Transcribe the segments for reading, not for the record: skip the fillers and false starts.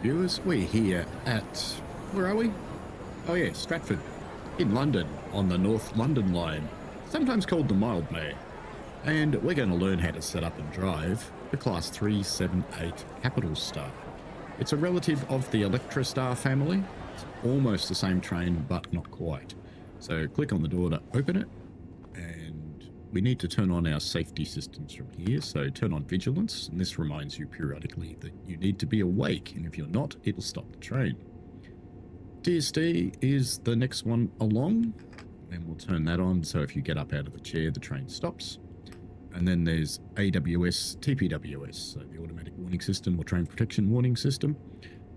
viewers. We're here at, where are we? Oh yeah, Stratford, in London, on the North London Line, sometimes called the Mildmay. And we're going to learn how to set up and drive the Class 378 Capital Star. It's a relative of the Electra Star family. It's almost the same train, but not quite. So click on the door to open it, and we need to turn on our safety systems from here. So turn on vigilance, and this reminds you periodically that you need to be awake, and if you're not, it'll stop the train. TSD is the next one along, and we'll turn that on, so if you get up out of the chair, the train stops. And then there's AWS, TPWS, so the automatic warning system or train protection warning system,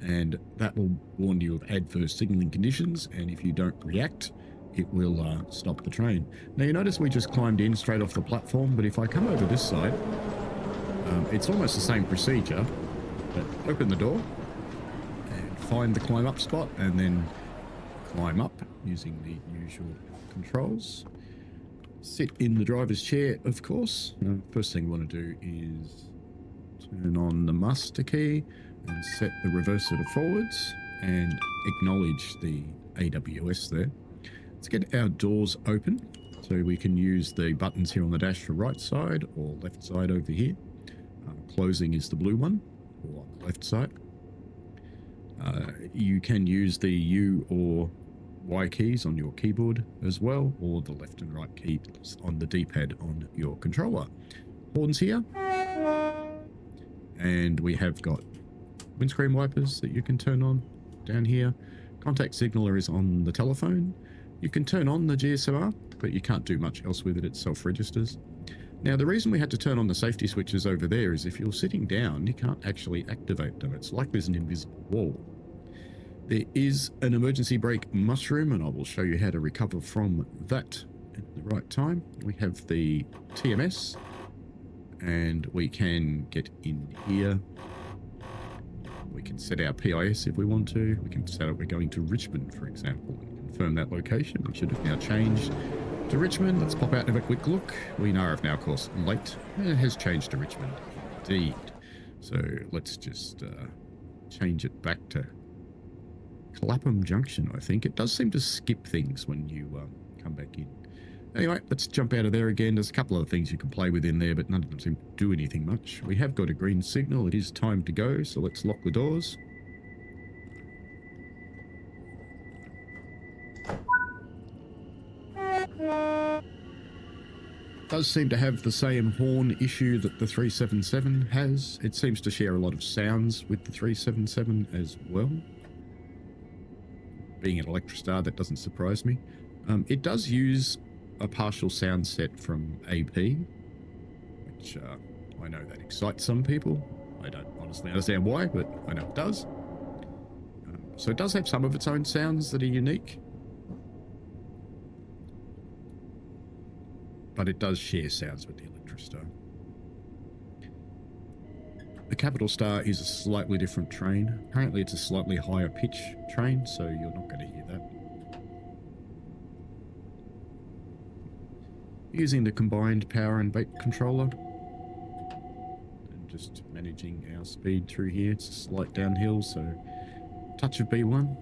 and that will warn you of adverse signaling conditions, and if you don't react, it will stop the train. Now you notice we just climbed in straight off the platform, but if I come over this side, it's almost the same procedure, but open the door and find the climb up spot and then climb up using the usual controls. Sit in the driver's chair, of course. First thing we want to do is turn on the master key and set the reverser to forwards and acknowledge the AWS there. Let's get our doors open so we can use the buttons here on the dash for right side or left side over here. Closing is the blue one, or on the left side. You can use the U or Y keys on your keyboard as well, or the left and right keys on the D-pad on your controller. Horns here, and we have got windscreen wipers that you can turn on down here. Contact signaler is on the telephone. You can turn on the GSMR, but you can't do much else with it. It self-registers. Now, the reason we had to turn on the safety switches over there is if you're sitting down, you can't actually activate them. It's like there's an invisible wall. There is an emergency brake mushroom, and I will show you how to recover from that at the right time. We have the TMS, and we can get in here. We can set our PIS if we want to. We can set up we're going to Richmond, for example, and confirm that location. We should have now changed to Richmond. Let's pop out and have a quick look. We know I've now, of course, late. It has changed to Richmond, indeed. So let's just change it back to Clapham Junction, I think. It does seem to skip things when you come back in. Anyway, let's jump out of there again. There's a couple of things you can play with in there, but none of them seem to do anything much. We have got a green signal. It is time to go, so let's lock the doors. It does seem to have the same horn issue that the 377 has. It seems to share a lot of sounds with the 377 as well. Being an Electra Star, that doesn't surprise me. It does use a partial sound set from AP, which I know that excites some people. I don't honestly understand why, but I know it does. So it does have some of its own sounds that are unique, but it does share sounds with the Electra Star. The Capital Star is a slightly different train. Apparently it's a slightly higher pitch train, so you're not going to hear that. Using the combined power and brake controller. And just managing our speed through here. It's a slight downhill, so touch of B1.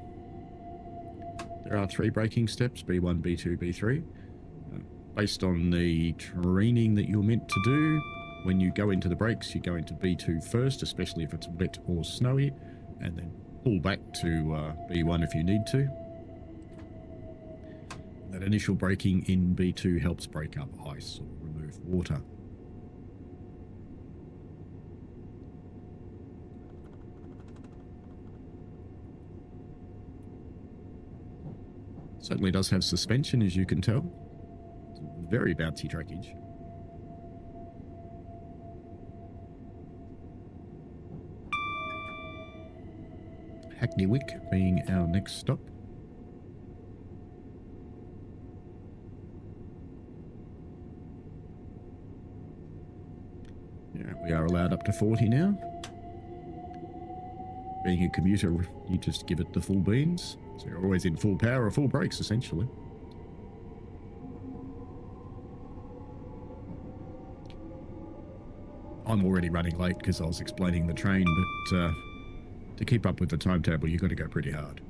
There are 3 braking steps, B1, B2, B3. Based on the training that you're meant to do, when you go into the brakes, you go into B2 first, especially if it's wet or snowy, and then pull back to B1 if you need to. That initial braking in B2 helps break up ice or remove water. Certainly does have suspension, as you can tell. It's very bouncy trackage. Hackney Wick being our next stop. Yeah, we are allowed up to 40 now. Being a commuter, you just give it the full beans. So you're always in full power or full brakes, essentially. I'm already running late because I was explaining the train, but to keep up with the timetable, you've got to go pretty hard.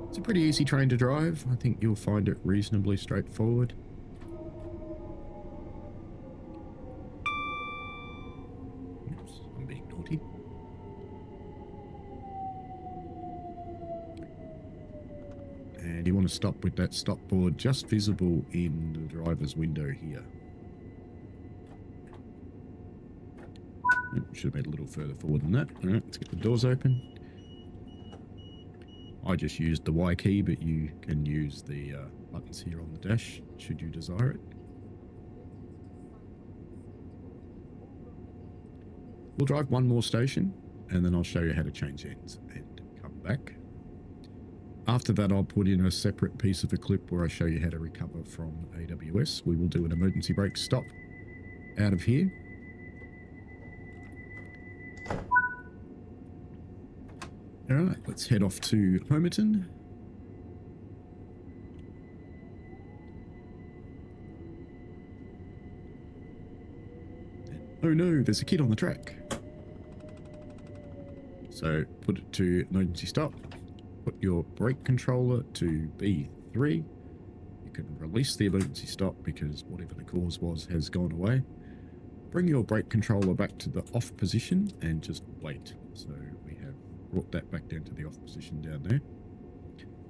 It's a pretty easy train to drive. I think you'll find it reasonably straightforward. Oops, I'm being naughty. And you want to stop with that stop board just visible in the driver's window here. Should have made a little further forward than that. All right, let's get the doors open. I just used the Y key, but you can use the buttons here on the dash, should you desire it. We'll drive one more station, and then I'll show you how to change ends and come back. After that, I'll put in a separate piece of a clip where I show you how to recover from AWS. We will do an emergency brake stop out of here. All right, let's head off to Homerton. Oh no, there's a kid on the track. So put it to emergency stop. Put your brake controller to B3. You can release the emergency stop because whatever the cause was has gone away. Bring your brake controller back to the off position and just wait. So we have brought that back down to the off position down there.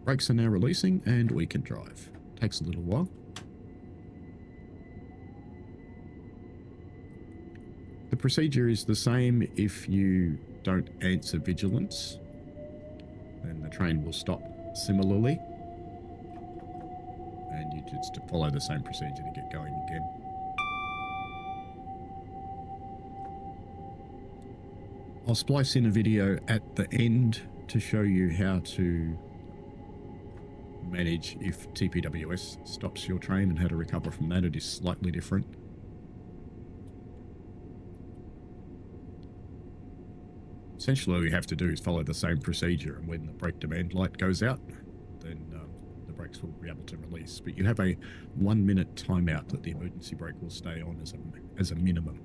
Brakes are now releasing and we can drive. Takes a little while. The procedure is the same if you don't answer vigilance. Then the train will stop similarly. And you just follow the same procedure to get going again. I'll splice in a video at the end to show you how to manage if TPWS stops your train and how to recover from that. It is slightly different. Essentially all you have to do is follow the same procedure, and when the brake demand light goes out, then the brakes will be able to release. But you have a 1 minute timeout that the emergency brake will stay on as a minimum.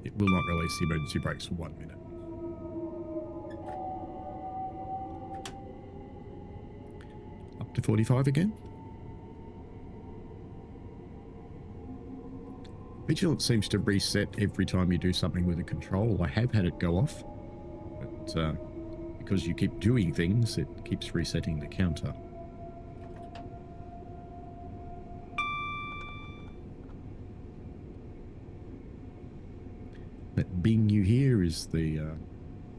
It will not release the emergency brakes for 1 minute. Up to 45 again. Vigilance seems to reset every time you do something with a control. I have had it go off, but because you keep doing things, it keeps resetting the counter. That bing you hear is the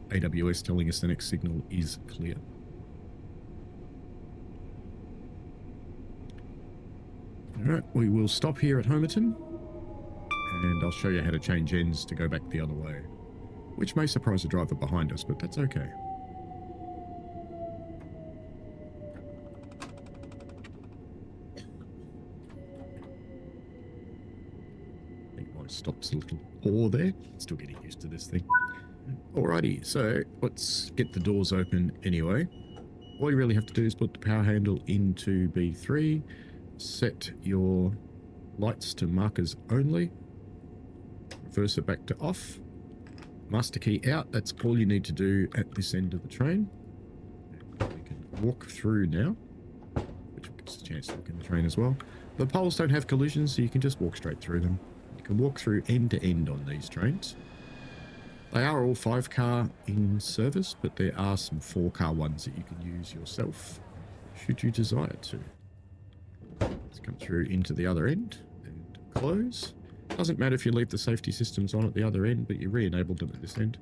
AWS telling us the next signal is clear. Alright, we will stop here at Homerton, and I'll show you how to change ends to go back the other way, which may surprise the driver behind us, but that's okay. I think mine stops a little paw there. Still getting used to this thing. Alrighty, so let's get the doors open anyway. All you really have to do is put the power handle into B3, set your lights to markers only, reverse it back to off, master key out. That's all you need to do at this end of the train. And we can walk through now, which will give us a chance to look in the train as well. The poles don't have collisions, so you can just walk straight through them. You can walk through end to end on these trains. They are all 5-car in service, but there are some 4-car ones that you can use yourself, should you desire to. Let's come through into the other end and close. Doesn't matter if you leave the safety systems on at the other end, but you re-enabled them at this end.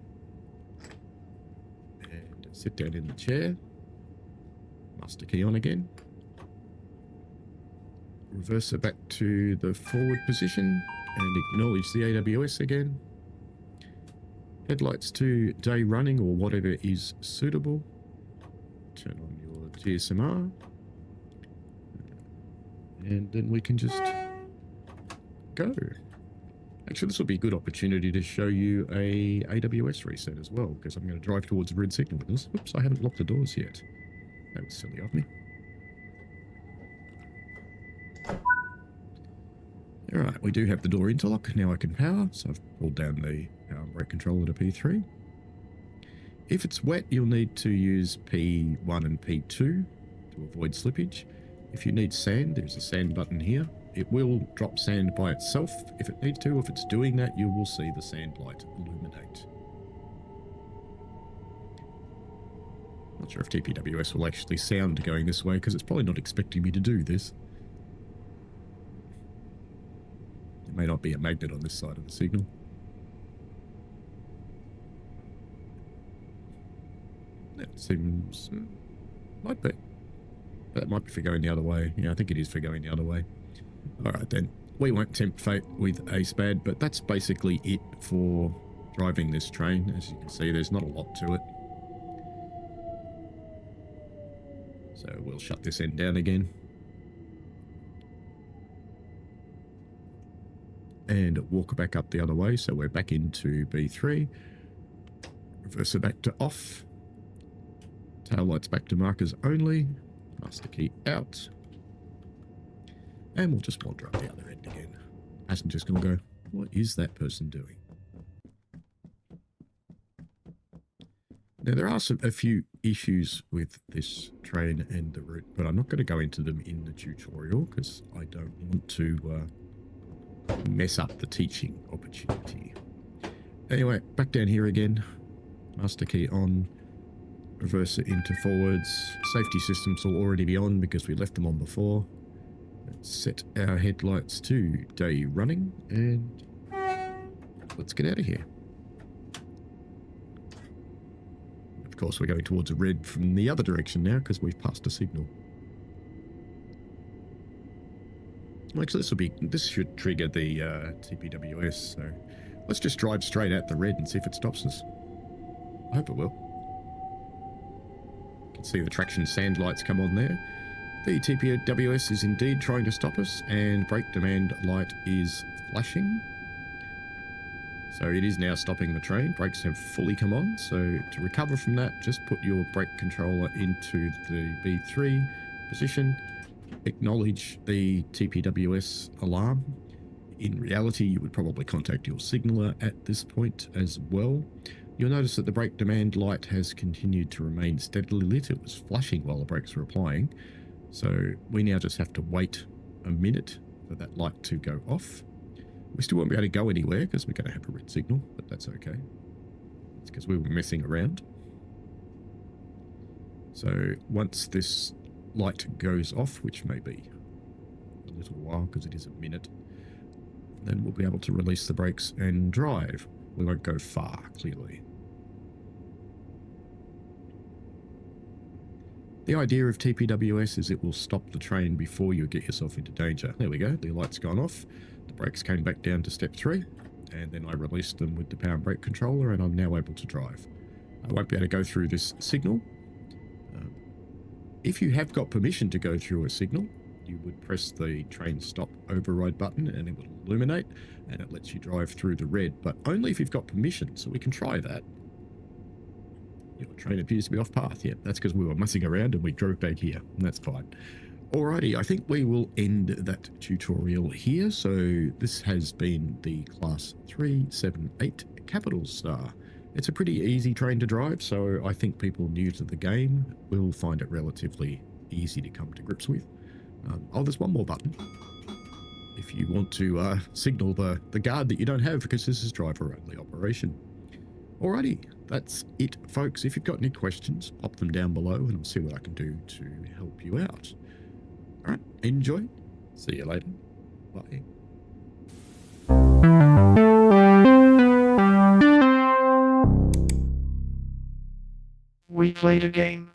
And sit down in the chair. Master key on again. Reverse it back to the forward position and acknowledge the AWS again. Headlights to day running or whatever is suitable. Turn on your GSMR. And then we can just go. Actually, this will be a good opportunity to show you a AWS reset as well, because I'm going to drive towards the red signal. Oops, I haven't locked the doors yet. That was silly of me. Alright, we do have the door interlock. Now I can power, so I've pulled down the power and brake controller to P3. If it's wet, you'll need to use P1 and P2 to avoid slippage. If you need sand, there's a sand button here. It will drop sand by itself if it needs to. If it's doing that, you will see the sand light illuminate. Not sure if TPWS will actually sound going this way, because it's probably not expecting me to do this. There may not be a magnet on this side of the signal. That seems... might be. That might be for going the other way. Yeah, I think it is for going the other way. Alright then. We won't tempt fate with a SPAD, but that's basically it for driving this train. As you can see, there's not a lot to it. So we'll shut this end down again. And walk back up the other way. So we're back into B3. Reverser back to off. Tail lights back to markers only. Master key out. And we'll just wander up the other end again. Passenger's going to go, what is that person doing? Now, there are a few issues with this train and the route, but I'm not going to go into them in the tutorial because I don't want to mess up the teaching opportunity. Anyway, back down here again. Master key on. Reverser into forwards. Safety systems will already be on because we left them on before. Let's set our headlights to day running and let's get out of here. Of course, we're going towards a red from the other direction now because we've passed a signal. Actually, this should trigger the TPWS, so let's just drive straight at the red and see if it stops us. I hope it will. You can see the traction sand lights come on there. The TPWS is indeed trying to stop us, and brake demand light is flashing. So it is now stopping the train. Brakes have fully come on, so to recover from that, just put your brake controller into the B3 position. Acknowledge the TPWS alarm. In reality, you would probably contact your signaller at this point as well. You'll notice that the brake demand light has continued to remain steadily lit. It was flashing while the brakes were applying. So we now just have to wait a minute for that light to go off. We still won't be able to go anywhere because we're going to have a red signal, but that's okay. It's because we were messing around. So once this light goes off, which may be a little while because it is a minute, then we'll be able to release the brakes and drive. We won't go far, clearly. The idea of TPWS is it will stop the train before you get yourself into danger. There we go, the light's gone off. The brakes came back down to step 3, and then I released them with the power and brake controller, and I'm now able to drive. I won't be able to go through this signal. If you have got permission to go through a signal, you would press the train stop override button and it will illuminate and it lets you drive through the red, but only if you've got permission, so we can try that. Your train appears to be off path. Yeah, that's because we were messing around and we drove back here, and that's fine. Alrighty, I think we will end that tutorial here. So this has been the Class 378 Capital Star. It's a pretty easy train to drive, so I think people new to the game will find it relatively easy to come to grips with. Oh, there's one more button. If you want to signal the guard that you don't have, because this is driver-only operation. Alrighty, that's it, folks. If you've got any questions, pop them down below and I'll see what I can do to help you out. Alright, enjoy. See you later. Bye. We played a game.